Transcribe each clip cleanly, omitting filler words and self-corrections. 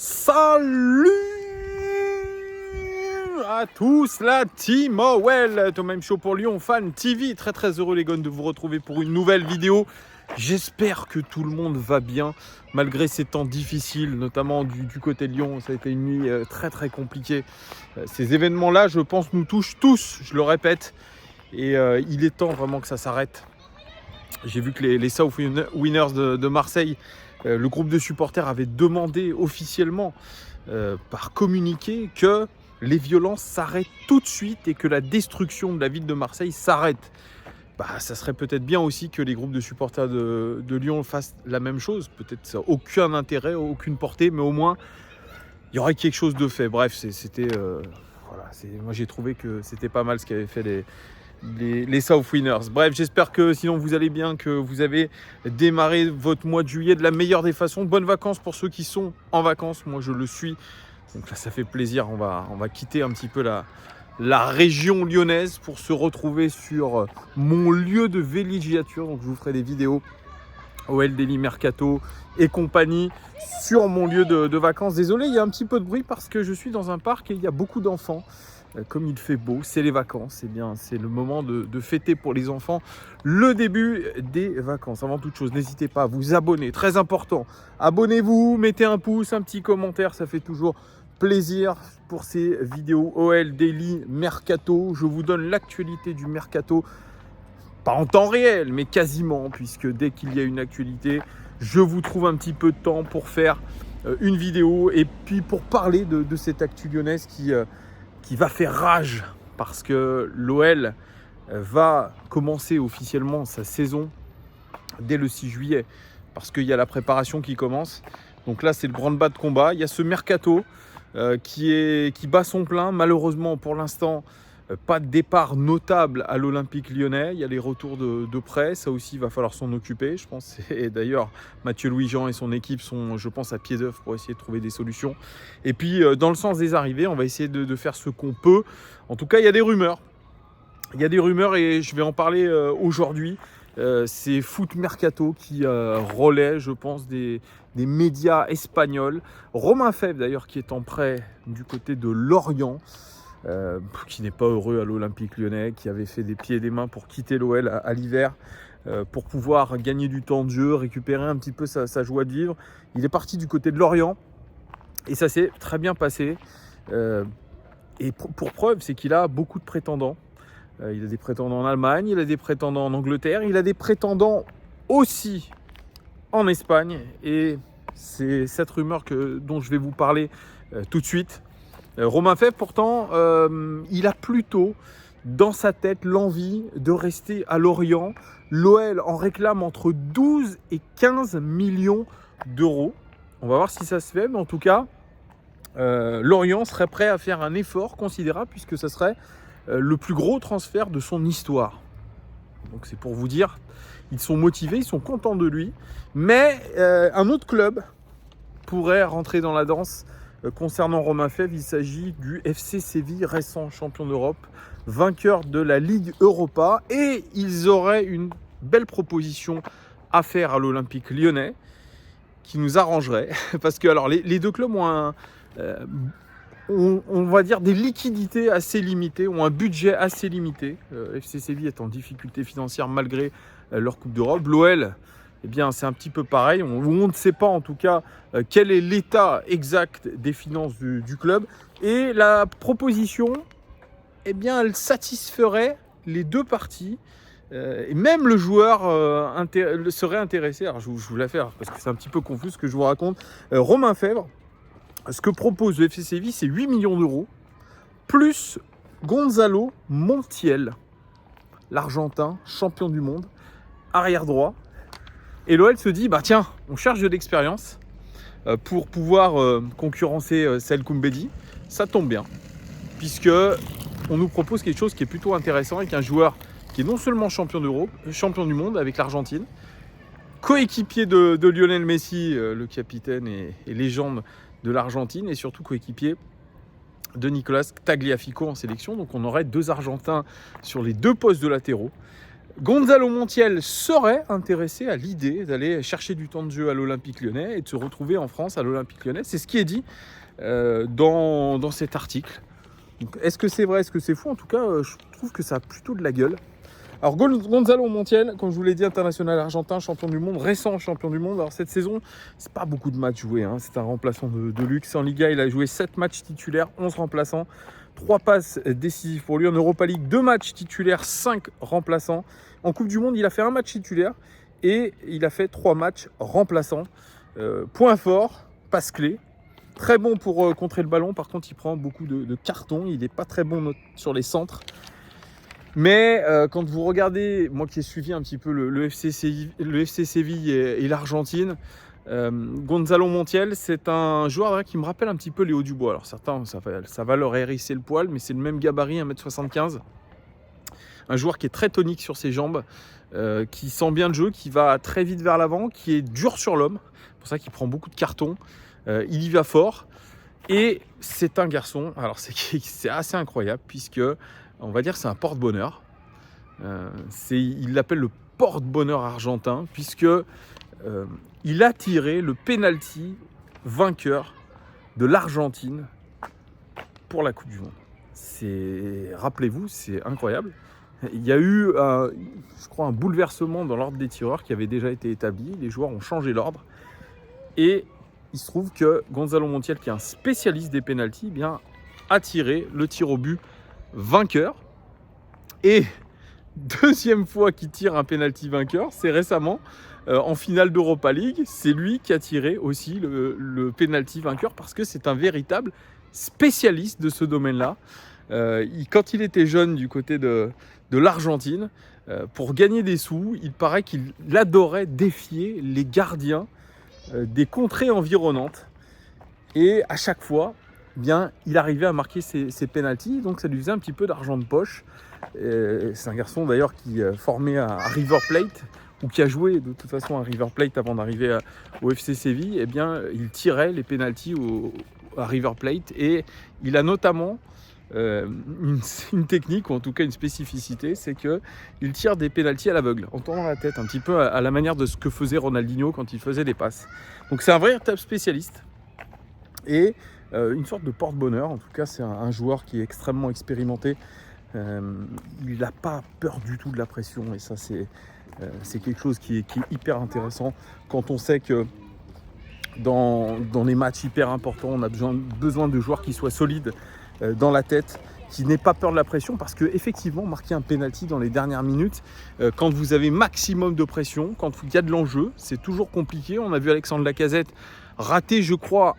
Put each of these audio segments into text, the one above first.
Salut à tous, la team OL, Thomas Show pour Lyon Fan TV. Très heureux les gars de vous retrouver pour une nouvelle vidéo. J'espère que tout le monde va bien malgré ces temps difficiles, notamment du côté de Lyon. Ça a été une nuit très compliquée. Ces événements-là, je pense, nous touchent tous, je le répète. Et il est temps vraiment que ça s'arrête. J'ai vu que les South Winners de Marseille, le groupe de supporters avait demandé officiellement par communiqué que les violences s'arrêtent tout de suite et que la destruction de la ville de Marseille s'arrête. Ça serait peut-être bien aussi que les groupes de supporters de Lyon fassent la même chose. Peut-être ça n'a aucun intérêt, aucune portée, mais au moins il y aurait quelque chose de fait. Bref, moi j'ai trouvé que c'était pas mal ce qu'avaient fait les South Winners. Bref, j'espère que sinon vous allez bien, que vous avez démarré votre mois de juillet de la meilleure des façons. Bonnes vacances pour ceux qui sont en vacances. Moi, je le suis. Donc là, ça fait plaisir. On va quitter un petit peu la région lyonnaise pour se retrouver sur mon lieu de villégiature. Donc, je vous ferai des vidéos OL Daily Mercato et compagnie sur mon lieu de vacances. Désolé, il y a un petit peu de bruit parce que je suis dans un parc et il y a beaucoup d'enfants. Comme il fait beau, c'est les vacances, c'est le moment de fêter pour les enfants le début des vacances. Avant toute chose, n'hésitez pas à vous abonner, très important. Abonnez-vous, mettez un pouce, un petit commentaire, ça fait toujours plaisir pour ces vidéos OL Daily Mercato. Je vous donne l'actualité du Mercato, pas en temps réel, mais quasiment, puisque dès qu'il y a une actualité, je vous trouve un petit peu de temps pour faire une vidéo et puis pour parler de cette actu lyonnaise qui va faire rage parce que l'OL va commencer officiellement sa saison dès le 6 juillet parce qu'il y a la préparation qui commence. Donc là, c'est le grand bas de combat. Il y a ce mercato qui bat son plein. Malheureusement, pour l'instant, pas de départ notable à l'Olympique lyonnais. Il y a les retours de prêt. Ça aussi, il va falloir s'en occuper, je pense. Et d'ailleurs, Mathieu Louis-Jean et son équipe sont, je pense, à pied d'œuvre pour essayer de trouver des solutions. Et puis, dans le sens des arrivées, on va essayer de faire ce qu'on peut. En tout cas, il y a des rumeurs. Il y a des rumeurs et je vais en parler aujourd'hui. C'est Foot Mercato qui relaie, je pense, des médias espagnols. Romain Fèvre, d'ailleurs, qui est en prêt du côté de Lorient. Qui n'est pas heureux à l'Olympique lyonnais, qui avait fait des pieds et des mains pour quitter l'OL à l'hiver, pour pouvoir gagner du temps de jeu, récupérer un petit peu sa joie de vivre. Il est parti du côté de Lorient et ça s'est très bien passé. Et pour preuve, c'est qu'il a beaucoup de prétendants. Il a des prétendants en Allemagne, il a des prétendants en Angleterre, il a des prétendants aussi en Espagne. Et c'est cette rumeur dont je vais vous parler tout de suite. Romain Fèvre, pourtant, il a plutôt dans sa tête l'envie de rester à Lorient. L'OL en réclame entre 12 et 15 millions d'euros. On va voir si ça se fait, mais en tout cas, Lorient serait prêt à faire un effort considérable puisque ce serait le plus gros transfert de son histoire. Donc c'est pour vous dire, ils sont motivés, ils sont contents de lui. Mais un autre club pourrait rentrer dans la danse. Concernant Romain Fèvre, il s'agit du FC Séville, récent champion d'Europe, vainqueur de la Ligue Europa. Et ils auraient une belle proposition à faire à l'Olympique lyonnais qui nous arrangerait. Parce que alors, les deux clubs ont on va dire des liquidités assez limitées, ont un budget assez limité. FC Séville est en difficulté financière malgré leur Coupe d'Europe. L'OL, eh bien, c'est un petit peu pareil. On ne sait pas en tout cas quel est l'état exact des finances du club. Et la proposition, eh bien, elle satisferait les deux parties. Et même le joueur serait intéressé. Alors, je vous la fais parce que c'est un petit peu confus ce que je vous raconte. Romain Fèvre, ce que propose le FC Séville, c'est 8 millions d'euros, plus Gonzalo Montiel, l'Argentin, champion du monde, arrière droit. Et l'OL se dit, tiens, on cherche de l'expérience pour pouvoir concurrencer Saïd Koumbedi. Ça tombe bien, puisque on nous propose quelque chose qui est plutôt intéressant avec un joueur qui est non seulement champion d'Europe, champion du monde avec l'Argentine, coéquipier de Lionel Messi, le capitaine et légende de l'Argentine, et surtout coéquipier de Nicolas Tagliafico en sélection. Donc on aurait deux Argentins sur les deux postes de latéraux. Gonzalo Montiel serait intéressé à l'idée d'aller chercher du temps de jeu à l'Olympique Lyonnais et de se retrouver en France à l'Olympique Lyonnais. C'est ce qui est dit dans cet article. Donc, est-ce que c'est vrai, est-ce que c'est faux? En tout cas, je trouve que ça a plutôt de la gueule. Alors Gonzalo Montiel, comme je vous l'ai dit, international argentin, champion du monde, récent champion du monde. Alors cette saison, c'est pas beaucoup de matchs joués, hein. C'est un remplaçant de luxe. En Liga, il a joué 7 matchs titulaires, 11 remplaçants, 3 passes décisives pour lui. En Europa League, 2 matchs titulaires, 5 remplaçants. En Coupe du Monde, il a fait un match titulaire et il a fait 3 matchs remplaçants. Point fort, passe clé. Très bon pour contrer le ballon. Par contre, il prend beaucoup de cartons. Il n'est pas très bon sur les centres. Mais quand vous regardez, moi qui ai suivi un petit peu le FC Séville et l'Argentine, Gonzalo Montiel, c'est un joueur qui me rappelle un petit peu Léo Dubois. Alors certains, ça va leur hérisser le poil, mais c'est le même gabarit, 1m75. Un joueur qui est très tonique sur ses jambes, qui sent bien le jeu, qui va très vite vers l'avant, qui est dur sur l'homme. C'est pour ça qu'il prend beaucoup de cartons. Il y va fort. Et c'est un garçon, alors c'est assez incroyable, puisque on va dire que c'est un porte-bonheur. Il l'appelle le porte-bonheur argentin, puisque il a tiré le penalty vainqueur de l'Argentine pour la Coupe du Monde. Rappelez-vous, c'est incroyable. Il y a eu, je crois, un bouleversement dans l'ordre des tireurs qui avait déjà été établi. Les joueurs ont changé l'ordre. Et il se trouve que Gonzalo Montiel, qui est un spécialiste des pénaltys, a tiré le tir au but vainqueur. Et deuxième fois qu'il tire un penalty vainqueur, c'est récemment en finale d'Europa League. C'est lui qui a tiré aussi le penalty vainqueur parce que c'est un véritable spécialiste de ce domaine-là. Quand il était jeune du côté de l'Argentine, pour gagner des sous, il paraît qu'il adorait défier les gardiens des contrées environnantes. Et à chaque fois, il arrivait à marquer ses pénaltys, donc ça lui faisait un petit peu d'argent de poche. C'est un garçon d'ailleurs qui est formé à River Plate, ou qui a joué de toute façon à River Plate avant d'arriver au FC Séville. Il tirait les pénaltys à River Plate, et il a notamment une technique, ou en tout cas une spécificité, c'est qu'il tire des pénaltys à l'aveugle, en tournant la tête, un petit peu à la manière de ce que faisait Ronaldinho quand il faisait des passes. Donc c'est un véritable spécialiste, et une sorte de porte-bonheur. En tout cas, c'est un joueur qui est extrêmement expérimenté. Il n'a pas peur du tout de la pression, et ça c'est quelque chose qui est hyper intéressant quand on sait que dans les matchs hyper importants, on a besoin de joueurs qui soient solides dans la tête, qui n'aient pas peur de la pression, parce que effectivement, marquer un penalty dans les dernières minutes, quand vous avez maximum de pression, quand il y a de l'enjeu, c'est toujours compliqué. On a vu Alexandre Lacazette rater, je crois,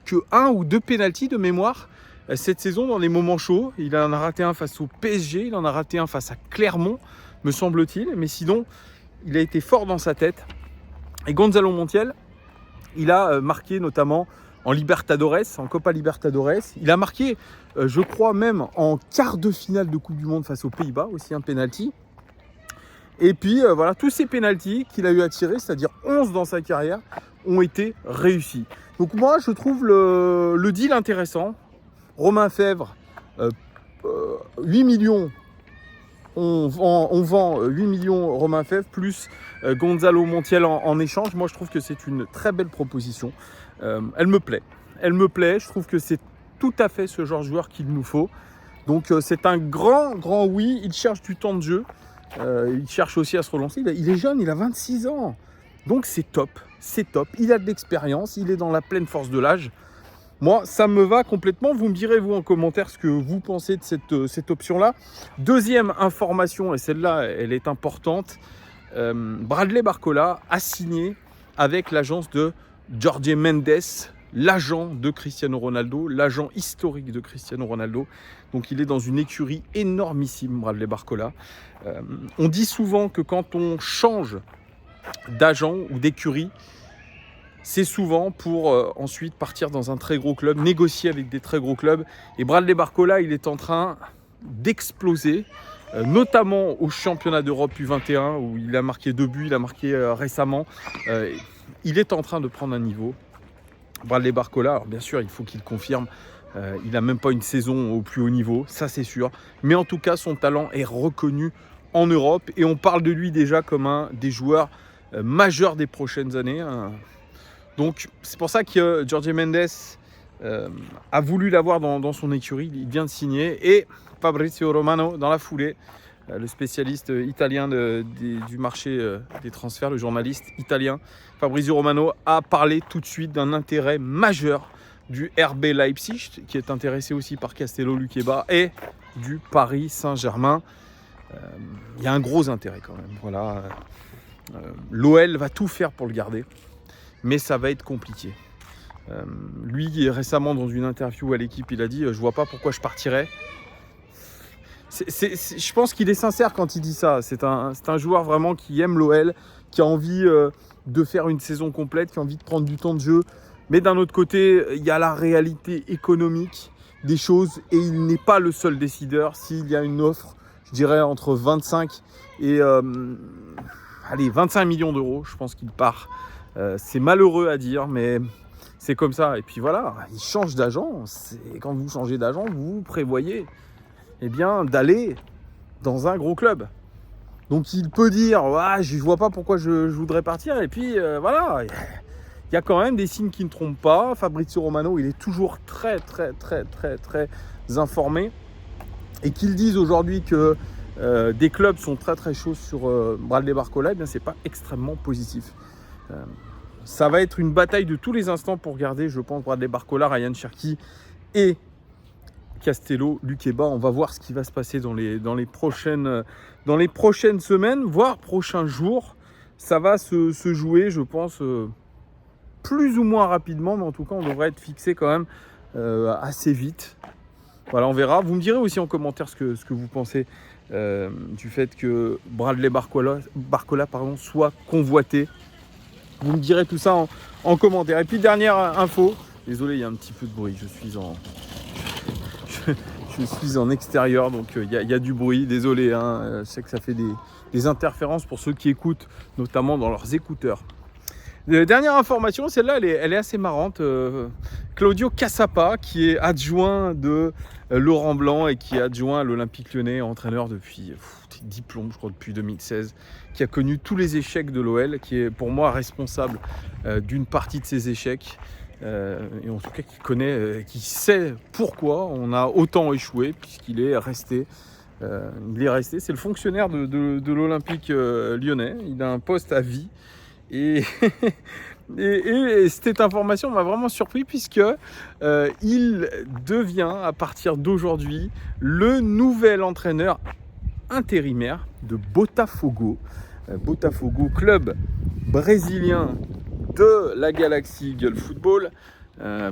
que 1 ou 2 penaltys de mémoire cette saison dans les moments chauds. Il en a raté un face au PSG, il en a raté un face à Clermont, me semble-t-il, mais sinon, il a été fort dans sa tête. Et Gonzalo Montiel, il a marqué notamment en Libertadores, en Copa Libertadores. Il a marqué, je crois même, en quart de finale de Coupe du Monde face aux Pays-Bas, aussi un penalty. Et puis voilà, tous ces pénaltys qu'il a eu à tirer, c'est-à-dire 11 dans sa carrière, ont été réussis. Donc moi, je trouve le deal intéressant. Romain Fèvre, 8 millions, on vend 8 millions Romain Fèvre, plus Gonzalo Montiel en échange. Moi, je trouve que c'est une très belle proposition. Elle me plaît, je trouve que c'est tout à fait ce genre de joueur qu'il nous faut. Donc c'est un grand oui. Il cherche du temps de jeu, il cherche aussi à se relancer. Il est jeune, il a 26 ans, donc c'est top. Il a de l'expérience, il est dans la pleine force de l'âge. Moi, ça me va complètement. Vous me direz, vous, en commentaire, ce que vous pensez de cette option-là. Deuxième information, et celle-là, elle est importante. Bradley Barcola a signé avec l'agence de Jorge Mendes, l'agent de Cristiano Ronaldo, l'agent historique de Cristiano Ronaldo. Donc il est dans une écurie énormissime, Bradley Barcola. On dit souvent que quand on change d'agent ou d'écurie, c'est souvent pour ensuite partir dans un très gros club, négocier avec des très gros clubs. Et Bradley Barcola, il est en train d'exploser, notamment au championnat d'Europe U21, où il a marqué 2 buts, il a marqué récemment. Il est en train de prendre un niveau. Bradley Barcola, alors bien sûr, il faut qu'il confirme. Il n'a même pas une saison au plus haut niveau, ça c'est sûr. Mais en tout cas, son talent est reconnu en Europe. Et on parle de lui déjà comme un des joueurs majeurs des prochaines années. Donc c'est pour ça que Jorge Mendes a voulu l'avoir dans son écurie. Il vient de signer. Et Fabrizio Romano, dans la foulée, le spécialiste italien du marché des transferts, le journaliste italien Fabrizio Romano, a parlé tout de suite d'un intérêt majeur du RB Leipzig, qui est intéressé aussi par Castello Luqueba, et du Paris Saint-Germain. Il y a un gros intérêt quand même. Voilà. L'OL va tout faire pour le garder, mais ça va être compliqué. Lui, récemment, dans une interview à l'équipe, il a dit « Je ne vois pas pourquoi je partirais ». Je pense qu'il est sincère quand il dit ça. C'est un joueur vraiment qui aime l'OL, qui a envie de faire une saison complète, qui a envie de prendre du temps de jeu. Mais d'un autre côté, il y a la réalité économique des choses et il n'est pas le seul décideur. S'il y a une offre, je dirais entre 25 et 25 millions d'euros, je pense qu'il part. C'est malheureux à dire, mais c'est comme ça. Et puis voilà, il change d'agent. Quand vous changez d'agent, vous prévoyez d'aller dans un gros club. Donc il peut dire je ne vois pas pourquoi je voudrais partir. Et puis voilà, il y a quand même des signes qui ne trompent pas. Fabrizio Romano, il est toujours très informé. Et qu'ils disent aujourd'hui que des clubs sont très chauds sur Bradley Barcola, eh bien c'est pas extrêmement positif. Ça va être une bataille de tous les instants pour garder, je pense, Bradley Barcola, Ryan Cherki et Castello Luqueba. On va voir ce qui va se passer dans les prochaines semaines, voire prochains jours. Ça va se jouer, je pense, plus ou moins rapidement, mais en tout cas, on devrait être fixé quand même assez vite. Voilà, on verra. Vous me direz aussi en commentaire ce que vous pensez du fait que Bradley Barcola soit convoité. Vous me direz tout ça en commentaire. Et puis, dernière info. Désolé, il y a un petit peu de bruit. Je suis en extérieur, donc il y a du bruit. Désolé, je sais que ça fait des interférences pour ceux qui écoutent, notamment dans leurs écouteurs. Dernière information, celle-là, elle est assez marrante. Claudio Cassapa, qui est adjoint de Laurent Blanc et qui est adjoint à l'Olympique Lyonnais, entraîneur depuis diplôme, je crois, depuis 2016, qui a connu tous les échecs de l'OL, qui est pour moi responsable d'une partie de ces échecs. Et en tout cas qui sait pourquoi on a autant échoué, puisqu'il est resté. C'est le fonctionnaire de l'Olympique lyonnais. Il a un poste à vie. Et cette information m'a vraiment surpris, puisque il devient à partir d'aujourd'hui le nouvel entraîneur intérimaire de Botafogo. Botafogo, club brésilien de la Galaxy Eagle Football,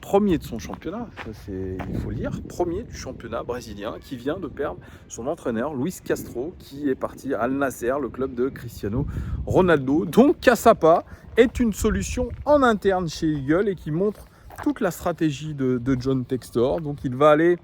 premier de son championnat, il faut le dire, premier du championnat brésilien, qui vient de perdre son entraîneur Luis Castro, qui est parti à Al Nasser, le club de Cristiano Ronaldo. Donc Cassapa est une solution en interne chez Eagle et qui montre toute la stratégie de John Textor. Donc il va aller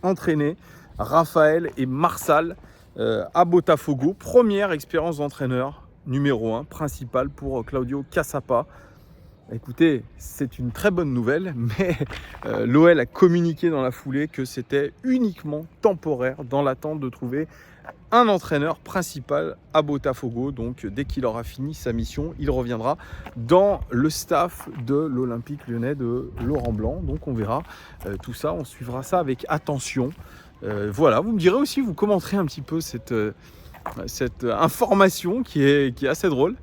entraîner Raphaël et Marsal à Botafogo. Première expérience d'entraîneur numéro 1, principal pour Claudio Cassapa. Écoutez, c'est une très bonne nouvelle, mais l'OL a communiqué dans la foulée que c'était uniquement temporaire dans l'attente de trouver un entraîneur principal à Botafogo. Donc dès qu'il aura fini sa mission, il reviendra dans le staff de l'Olympique Lyonnais de Laurent Blanc. Donc on verra tout ça, on suivra ça avec attention. Voilà, vous me direz aussi, vous commenterez un petit peu cette information qui est assez drôle.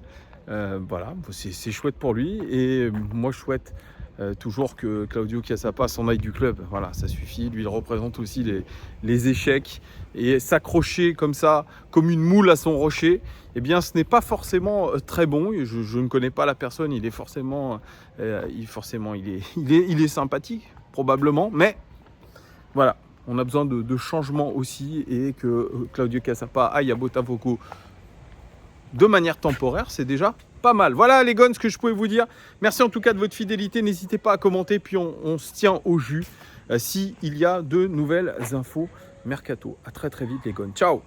Voilà, c'est chouette pour lui, et moi je souhaite toujours que Claudio Cassapa s'en aille du club. Voilà, ça suffit. Lui, il représente aussi les échecs, et s'accrocher comme ça, comme une moule à son rocher, eh bien ce n'est pas forcément très bon. Je ne connais pas la personne, il est sympathique probablement, mais voilà, on a besoin de changement aussi, et que Claudio Cassapa aille à Botafogo de manière temporaire, c'est déjà pas mal. Voilà les gons, ce que je pouvais vous dire. Merci en tout cas de votre fidélité. N'hésitez pas à commenter, puis on se tient au jus s'il y a de nouvelles infos mercato. À très vite les gons. Ciao.